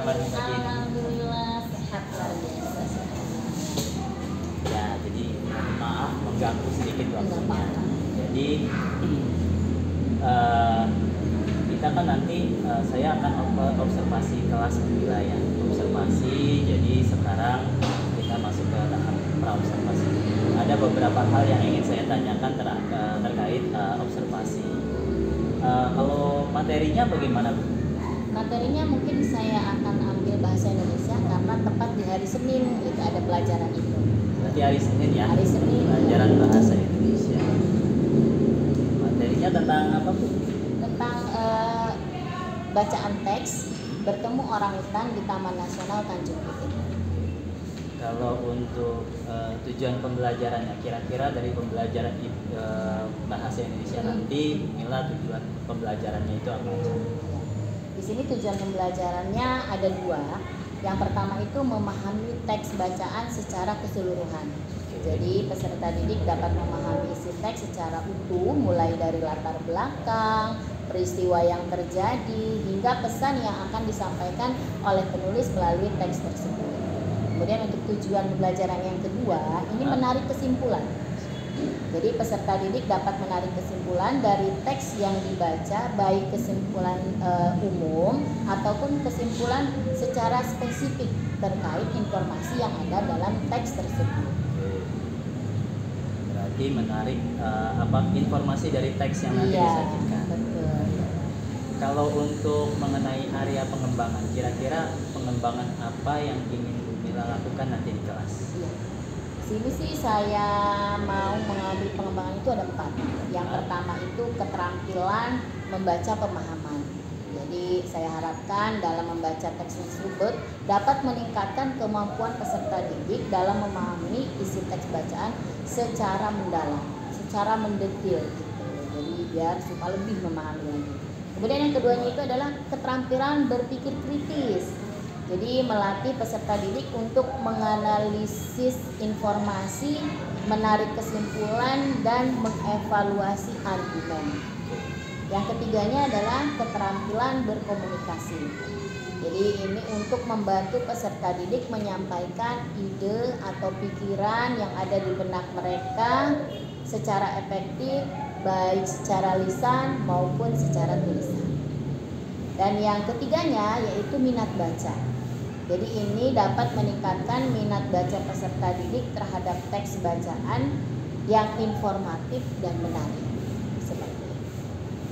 kabar nih pagi ini? Alhamdulillah sehat luar biasa. Ya, jadi maaf mengganggu sedikit waktunya. Jadi kita kan nanti saya akan observasi kelas wilayah. Observasi, jadi sekarang kita masuk ke tahap praobservasi. Ada beberapa hal yang ingin saya tanyakan terkait observasi. Kalau materinya bagaimana, Bu? Materinya mungkin saya akan ambil bahasa Indonesia karena tepat di hari Senin itu ada pelajaran itu. Berarti hari Senin ya? Hari Senin. Pelajaran bahasa Indonesia. Materinya tentang apa, Bu? Tentang bacaan teks bertemu orangutan di Taman Nasional Tanjung Puting. Kalau untuk tujuan pembelajarannya, kira-kira dari pembelajaran bahasa Indonesia nanti, Mila tujuan pembelajarannya itu apa aja? Di sini tujuan pembelajarannya ada dua. Yang pertama itu memahami teks bacaan secara keseluruhan. Jadi peserta didik dapat memahami isi teks secara utuh, mulai dari latar belakang, peristiwa yang terjadi, hingga pesan yang akan disampaikan oleh penulis melalui teks tersebut. Kemudian untuk tujuan pembelajaran yang kedua, ini menarik kesimpulan. Jadi peserta didik dapat menarik kesimpulan dari teks yang dibaca, baik kesimpulan umum ataupun kesimpulan secara spesifik terkait informasi yang ada dalam teks tersebut. Berarti menarik informasi dari teks yang nanti disajikan. Betul. Kalau untuk mengenai area pengembangan, kira-kira pengembangan apa yang ingin Bu Mila lakukan nanti di kelas? Iya. Sini sih saya mau mengambil pengembangan itu ada 4. Yang pertama itu keterampilan membaca pemahaman. Jadi saya harapkan dalam membaca teks tersebut dapat meningkatkan kemampuan peserta didik dalam memahami isi teks bacaan secara mendalam, secara mendetil gitu. Jadi biar supaya lebih memahami lagi. Kemudian yang keduanya itu adalah keterampilan berpikir kritis. Jadi melatih peserta didik untuk menganalisis informasi, menarik kesimpulan, dan mengevaluasi argumen. Yang ketiganya adalah keterampilan berkomunikasi. Jadi ini untuk membantu peserta didik menyampaikan ide atau pikiran yang ada di benak mereka secara efektif, baik secara lisan maupun secara tulisan. Dan yang ketiganya yaitu minat baca. Jadi ini dapat meningkatkan minat baca peserta didik terhadap teks bacaan yang informatif dan menarik. Seperti itu.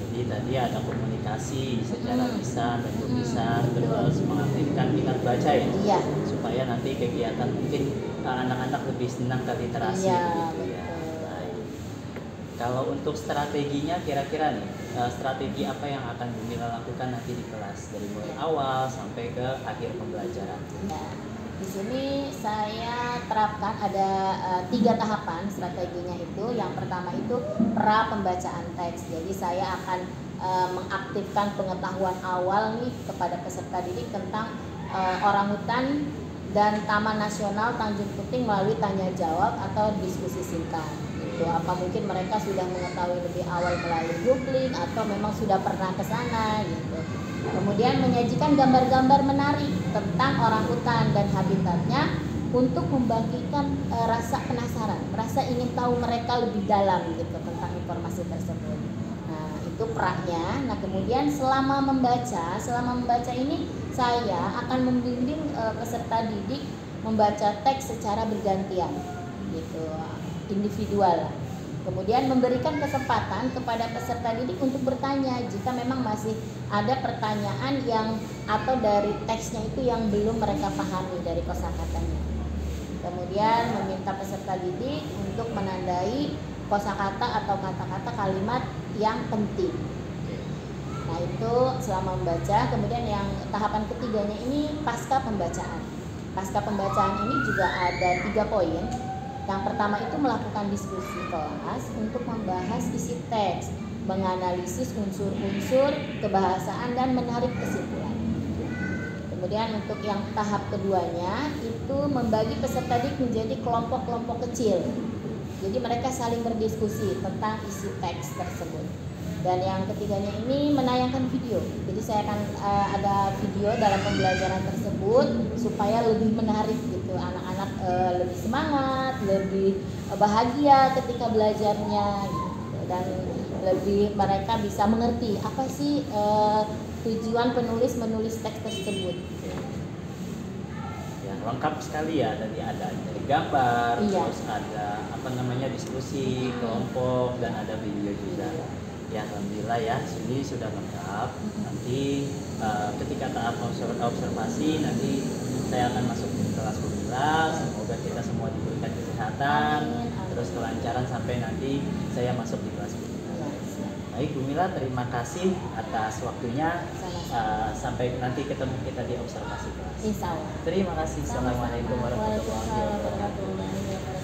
Jadi tadi ada komunikasi secara lisan dan tulisan, terus mengaktifkan minat baca ya? Iya. Supaya nanti kegiatan mungkin anak-anak lebih senang terliterasi gitu ya. Baik. Kalau untuk strateginya kira-kira nih, strategi apa yang akan Bu Mila lakukan nanti di kelas dari mulai awal sampai ke akhir pembelajaran? Ya, di sini saya terapkan ada 3 tahapan strateginya itu. Yang pertama itu pra pembacaan teks. Jadi saya akan mengaktifkan pengetahuan awal nih kepada peserta didik tentang orangutan dan Taman Nasional Tanjung Puting melalui tanya jawab atau diskusi singkat. Apa mungkin mereka sudah mengetahui lebih awal melalui googling atau memang sudah pernah ke sana gitu. Kemudian menyajikan gambar-gambar menarik tentang orangutan dan habitatnya untuk membangkitkan rasa penasaran, rasa ingin tahu mereka lebih dalam gitu tentang informasi tersebut. Nah, itu praknya. Nah, kemudian selama membaca ini saya akan membimbing peserta didik membaca teks secara bergantian gitu. Individual. Kemudian memberikan kesempatan kepada peserta didik untuk bertanya jika memang masih ada pertanyaan yang atau dari teksnya itu yang belum mereka pahami dari kosakatanya. Kemudian meminta peserta didik untuk menandai kosakata atau kata-kata kalimat yang penting. Nah, itu selama membaca. Kemudian yang tahapan ketiganya ini pasca pembacaan. Pasca pembacaan ini juga ada 3 poin. Yang pertama itu melakukan diskusi kelas untuk membahas isi teks, menganalisis unsur-unsur kebahasaan dan menarik kesimpulan. Kemudian untuk yang tahap keduanya itu membagi peserta didik menjadi kelompok-kelompok kecil. Jadi mereka saling berdiskusi tentang isi teks tersebut. Dan yang ketiganya ini menayangkan video. Jadi saya akan ada video dalam pembelajaran tersebut supaya lebih menarik gitu, anak-anak lebih semangat, lebih bahagia ketika belajarnya gitu. Dan lebih mereka bisa mengerti apa sih tujuan penulis menulis teks tersebut. Ya, lengkap sekali ya, tadi ada dari gambar, Iya. terus ada diskusi kelompok, dan ada video juga. Ya, alhamdulillah ya, ini sudah lengkap. Nanti ketika tahap observasi, nanti saya akan masuk ke kelas Bumila. Semoga kita semua diberikan kesehatan, Amin, amin. terus kelancaran sampai nanti saya masuk di kelas Bumila. Baik Bumila, terima kasih atas waktunya. Sampai nanti ketemu kita di observasi kelas. Insya Allah. Terima kasih. Assalamualaikum warahmatullahi wabarakatuh.